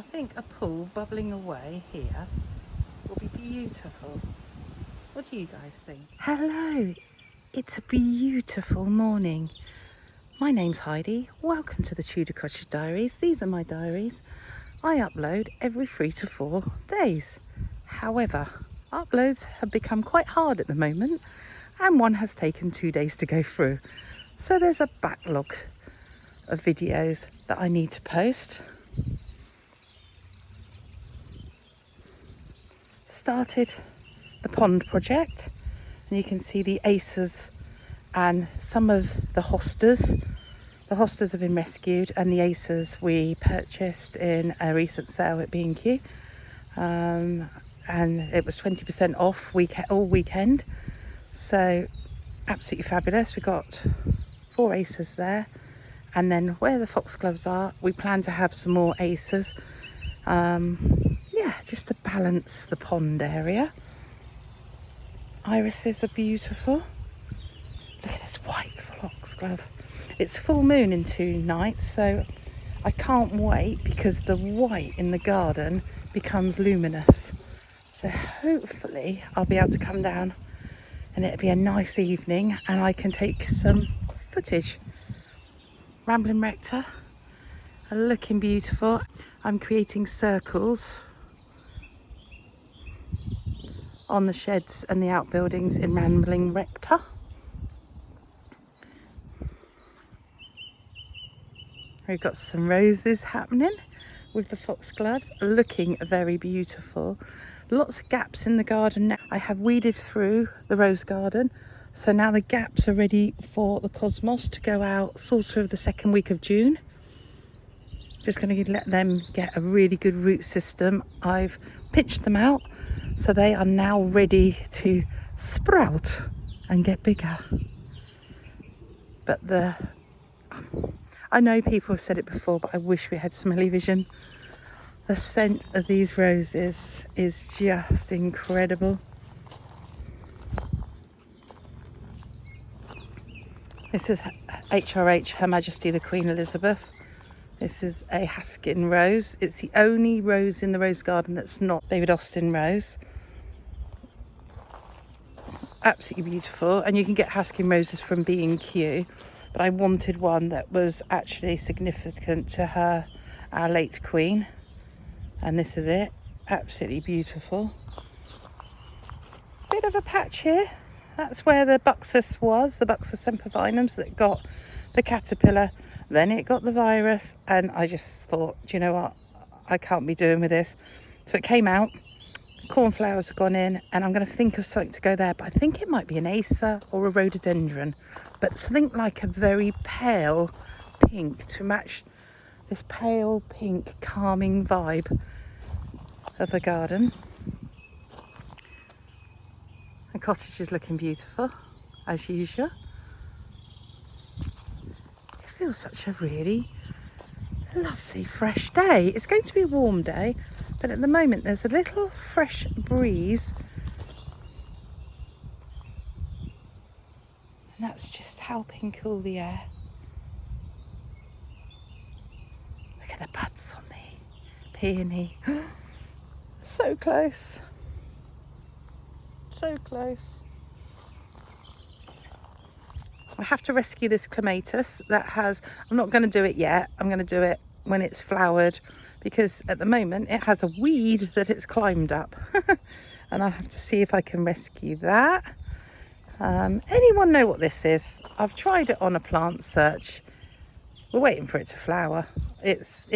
I think a pool bubbling away here will be beautiful. What do you guys think? Hello, it's a beautiful morning. My name's Heidi. Welcome to the Tudor Cottage Diaries. These are my diaries. I upload every 3 to 4 days. However, uploads have become quite hard at the moment and one has taken 2 days to go through. So there's a backlog of videos that I need to post. Started the pond project and you can see the acers and some of the hostas. The hostas have been rescued and the acers we purchased in a recent sale at B&Q, and it was 20% off all weekend, so absolutely fabulous. We got 4 acers there, and then where the foxgloves are we plan to have some more acers, yeah, just to balance the pond area. Irises are beautiful. Look at this white foxglove. It's full moon in 2 nights, so I can't wait because the white in the garden becomes luminous. So hopefully I'll be able to come down and it'll be a nice evening and I can take some footage. Rambling Rector are looking beautiful. I'm creating circles on the sheds and the outbuildings in Rambling Rector. We've got some roses happening with the foxgloves, looking very beautiful. Lots of gaps in the garden now. I have weeded through the rose garden, so now the gaps are ready for the cosmos to go out sort of the 2nd week of June. Just going to let them get a really good root system. I've pitched them out, so they are now ready to sprout and get bigger. But I know people have said it before, but I wish we had smelly vision. The scent of these roses is just incredible. This is HRH, Her Majesty the Queen Elizabeth. This is a Haskin rose. It's the only rose in the rose garden that's not David Austin rose. Absolutely beautiful, and you can get Haskin roses from B&Q, but I wanted one that was actually significant to our late queen, and this is it. Absolutely beautiful. Bit of a patch here. That's where the Buxus was, the Buxus sempervirens that got the caterpillar, then it got the virus, and I just thought, do you know what, I can't be doing with this. So it came out, cornflowers have gone in, and I'm going to think of something to go there, but I think it might be an acer or a rhododendron, but something like a very pale pink to match this pale pink calming vibe of the garden. The cottage is looking beautiful as usual. It feels such a really lovely fresh day. It's going to be a warm day, but at the moment there's a little fresh breeze, and that's just helping cool the air. Look at the buds on the peony. So close, so close. I have to rescue this clematis that has, I'm not going to do it yet, I'm going to do it when it's flowered, because at the moment it has a weed that it's climbed up. And I have to see if I can rescue that. Anyone know what this is? I've tried it on a plant search. We're waiting for it to flower. It's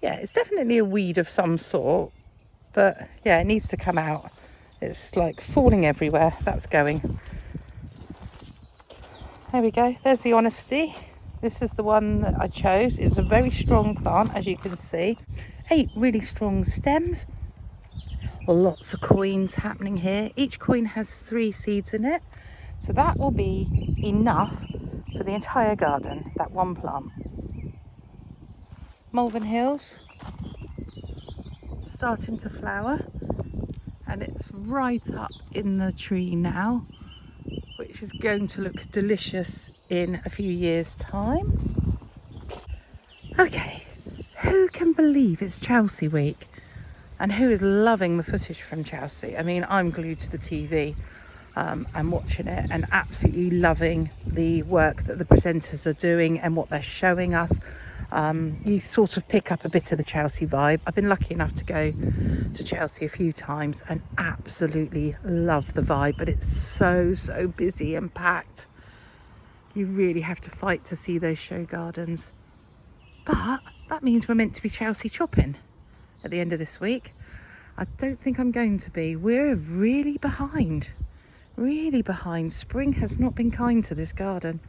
yeah, it's definitely a weed of some sort, but yeah, it needs to come out. It's like falling everywhere. That's going. There we go. There's the Honesty. This is the one that I chose. It's a very strong plant, as you can see. 8 really strong stems. Lots of queens happening here. Each queen has 3 seeds in it, so that will be enough for the entire garden, that one plant. Malvern Hills starting to flower, and it's right up in the tree now, which is going to look delicious in a few years' time. Okay, Who can believe it's Chelsea week? And who is loving the footage from Chelsea? I mean, I'm glued to the TV and watching it and absolutely loving the work that the presenters are doing and what they're showing us. You sort of pick up a bit of the Chelsea vibe. I've been lucky enough to go to Chelsea a few times and absolutely love the vibe, but it's so busy and packed. You really have to fight to see those show gardens. But that means we're meant to be Chelsea shopping at the end of this week. I don't think I'm going to be. We're really behind. Really behind. Spring has not been kind to this garden.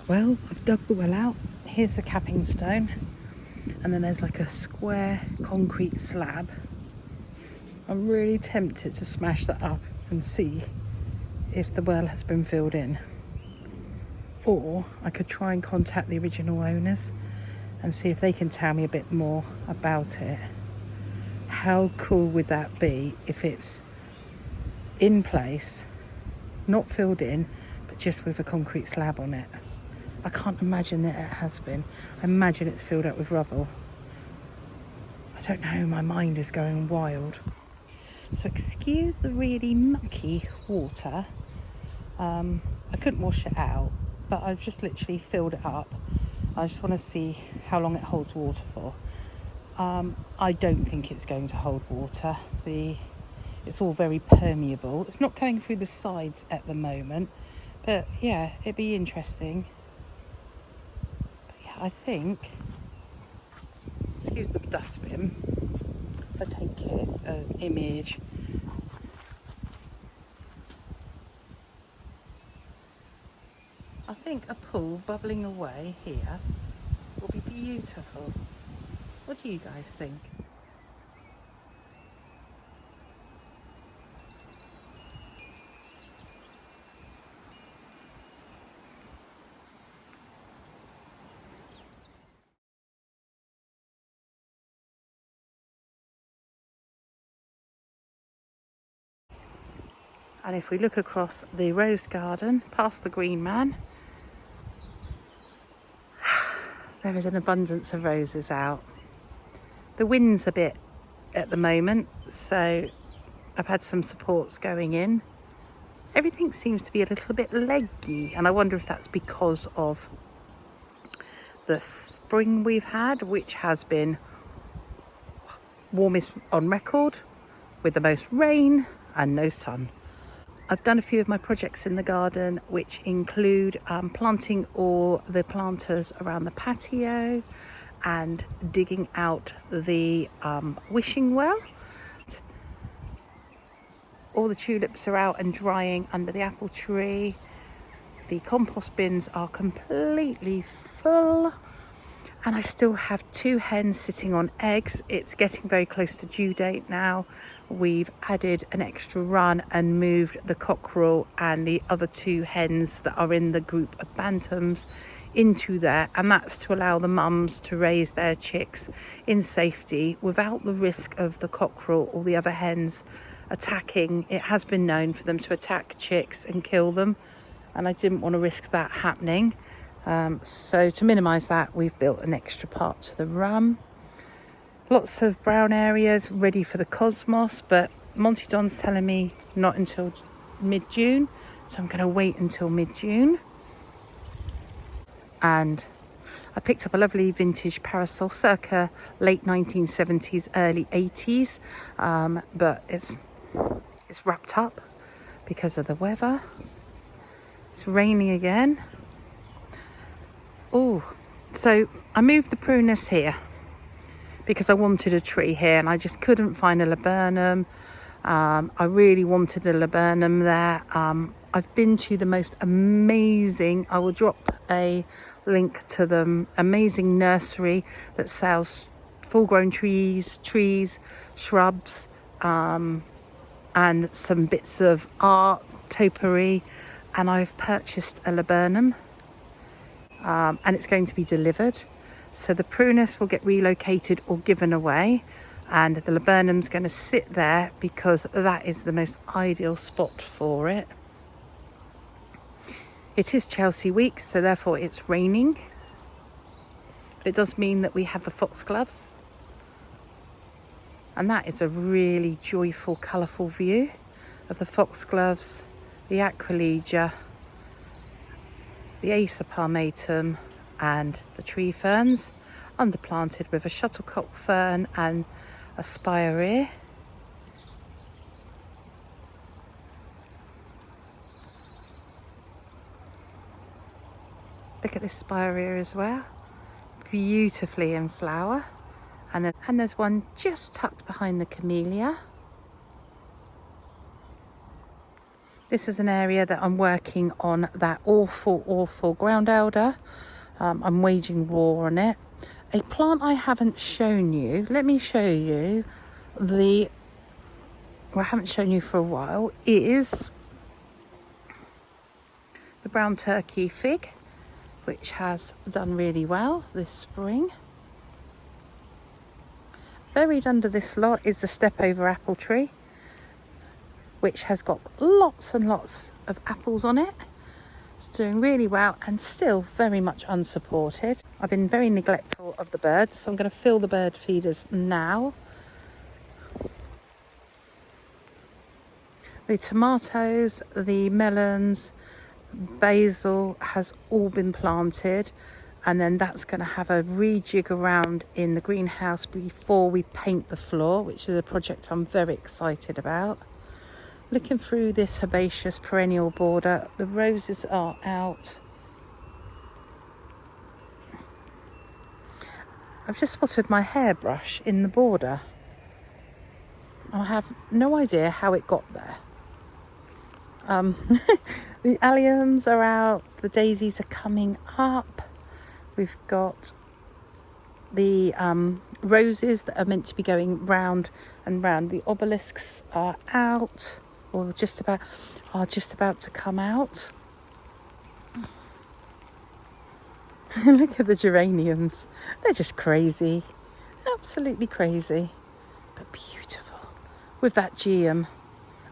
Well, I've dug the well out. Here's the capping stone. And then there's like a square concrete slab. I'm really tempted to smash that up and see if the well has been filled in. Or I could try and contact the original owners and see if they can tell me a bit more about it. How cool would that be if it's in place, not filled in, but just with a concrete slab on it? I can't imagine that it has been. I imagine it's filled up with rubble. I don't know, my mind is going wild. So excuse the really mucky water. I couldn't wash it out, but I've just literally filled it up. I just want to see how long it holds water for. I don't think it's going to hold water. It's all very permeable. It's not going through the sides at the moment, but yeah, it'd be interesting. But yeah, I think, excuse the dustbin, if I take an image. I think a pool bubbling away here will be beautiful. What do you guys think? And if we look across the rose garden, past the green man, there is an abundance of roses out. The wind's a bit at the moment, so I've had some supports going in. Everything seems to be a little bit leggy, and I wonder if that's because of the spring we've had, which has been warmest on record, with the most rain and no sun. I've done a few of my projects in the garden, which include planting all the planters around the patio and digging out the wishing well. All the tulips are out and drying under the apple tree. The compost bins are completely full. And I still have 2 hens sitting on eggs. It's getting very close to due date now. We've added an extra run and moved the cockerel and the other 2 hens that are in the group of bantams into there. And that's to allow the mums to raise their chicks in safety without the risk of the cockerel or the other hens attacking. It has been known for them to attack chicks and kill them. And I didn't want to risk that happening. So to minimise that, we've built an extra part to the run. Lots of brown areas ready for the cosmos, but Monty Don's telling me not until mid-June, so I'm going to wait until mid-June. And I picked up a lovely vintage parasol circa late 1970s, early 80s, but it's wrapped up because of the weather. It's raining again. Oh, so I moved the prunus here because I wanted a tree here and I just couldn't find a laburnum. I really wanted a laburnum there. I've been to the most amazing, I will drop a link to the amazing nursery that sells full-grown trees, shrubs, and some bits of art, topiary, and I've purchased a laburnum. And it's going to be delivered. So the prunus will get relocated or given away, and the laburnum's going to sit there because that is the most ideal spot for it. It is Chelsea week, so therefore it's raining. But it does mean that we have the foxgloves. And that is a really joyful, colourful view of the foxgloves, the aquilegia, the Acer palmatum and the tree ferns, underplanted with a shuttlecock fern and a spirea. Look at this spirea as well, beautifully in flower. And there's one just tucked behind the camellia. This is an area that I'm working on that awful ground elder. I'm waging war on it. A plant I haven't shown you, let me show you I haven't shown you for a while, is the brown turkey fig, which has done really well this spring. Buried under this lot is the step-over apple tree, which has got lots and lots of apples on it. It's doing really well and still very much unsupported. I've been very neglectful of the birds, so I'm going to fill the bird feeders now. The tomatoes, the melons, basil has all been planted, and then that's going to have a rejig around in the greenhouse before we paint the floor, which is a project I'm very excited about. Looking through this herbaceous perennial border, the roses are out. I've just spotted my hairbrush in the border. I have no idea how it got there. The alliums are out, the daisies are coming up. We've got the roses that are meant to be going round and round. The obelisks are out, or just about to come out. Look at the geraniums. They're just crazy. Absolutely crazy. But beautiful. With that geum.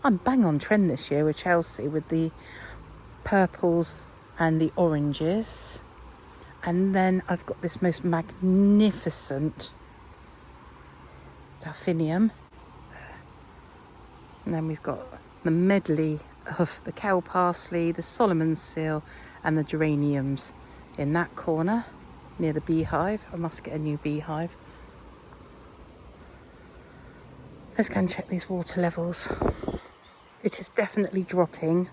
I'm bang on trend this year with Chelsea with the purples and the oranges. And then I've got this most magnificent delphinium. And then we've got the medley of the cow parsley, the Solomon's seal and the geraniums in that corner near the beehive. I must get a new beehive. Let's go and check these water levels. It is definitely dropping.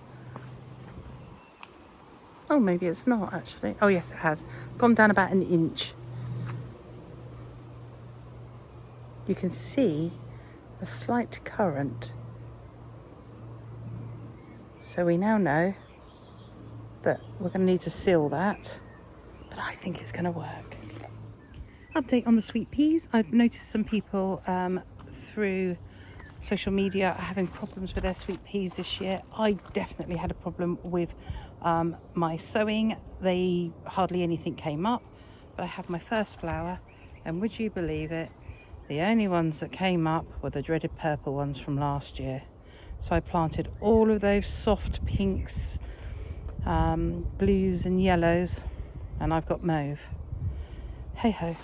Oh, maybe it's not actually. Oh yes, it has. Gone down about an inch. you can see a slight current. So we now know that we're going to need to seal that, but I think it's going to work. Update on the sweet peas. I've noticed some people through social media are having problems with their sweet peas this year. I definitely had a problem with my sowing. Hardly anything came up, but I had my first flower, and would you believe it, the only ones that came up were the dreaded purple ones from last year. So I planted all of those soft pinks, blues and yellows, and I've got mauve. Hey ho.